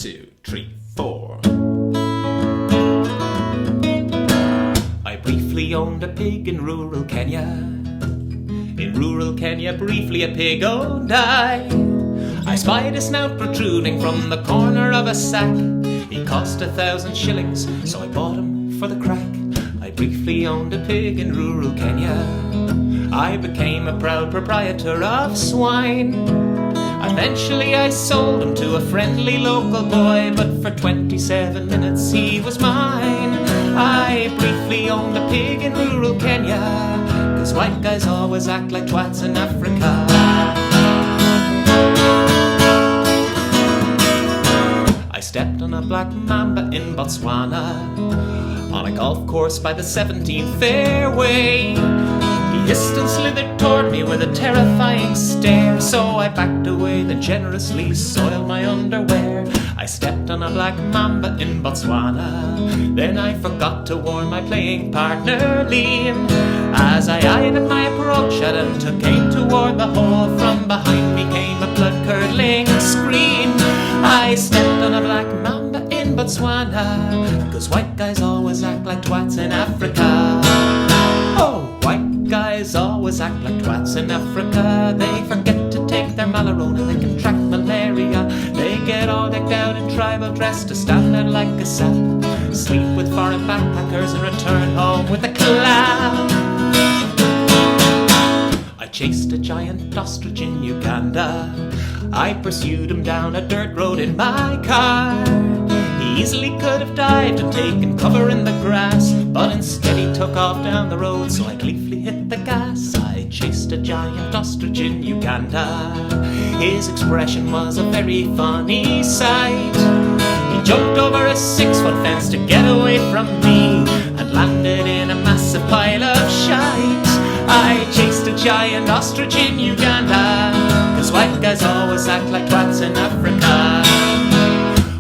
2, 3, 4. I briefly owned a pig in rural Kenya. In rural Kenya, briefly a pig owned I spied a snout protruding from the corner of a sack. He cost 1,000 shillings, so I bought him for the crack. I briefly owned a pig in rural Kenya. I became a proud proprietor of swine. Eventually I sold him to a friendly local boy, but for 27 minutes he was mine. I briefly owned a pig in rural Kenya, 'cause white guys always act like twats in Africa. I stepped on a black mamba in Botswana, on a golf course by the 17th fairway. He hissed and slithered toward me with a terrifying stare, so I backed away, then generously soiled my underwear. I stepped on a black mamba in Botswana, then I forgot to warn my playing partner Liam. As I eyed up my approach at him, took aim toward the hole, from behind me came a blood-curdling scream. I stepped on a black mamba in Botswana, 'cause white guys always act like twats in Africa. Oh, white guys always act like twats in Africa. They forget to take their Lawlor and they contract malaria. They get all decked out in tribal dress to stand out like a sap, sleep with foreign backpackers and return home with a clap. I chased a giant ostrich in Uganda. I pursued him down a dirt road in my car. He easily could have dived and taken cover in the grass, but instead he took off down the road, so I gleefully hit the gas. I chased a giant ostrich in Uganda. His expression was a very funny sight. He jumped over a 6-foot fence to get away from me, and landed in a massive pile of shite. I chased a giant ostrich in Uganda, 'cause white guys always act like twats in Africa.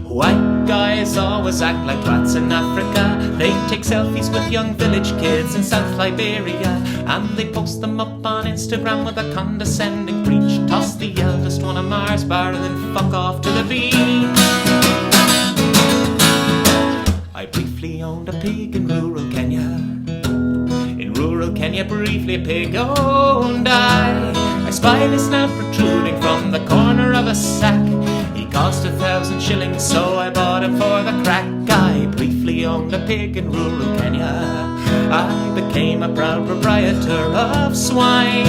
White guys always act like twats in Africa. They take selfies with young village kids in South Liberia, and they post them up on Instagram with a condescending preach. Toss the eldest one a Mars bar and then fuck off to the beach. I briefly owned a pig in rural Kenya. In rural Kenya, briefly a pig owned I spied a snout protruding from the corner of a sack. He cost 1,000 shillings, so I bought him for the crack. I briefly owned a pig in rural Kenya. I became a proud proprietor of swine.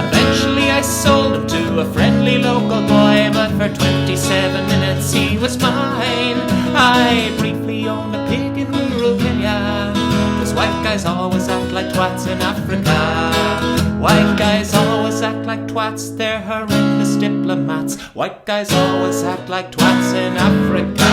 Eventually I sold him to a friendly local boy, but for 27 minutes he was mine. I briefly owned a pig in rural Kenya, 'cause white guys always act like twats in Africa. White guys always act like twats, they're horrendous diplomats. White guys always act like twats in Africa.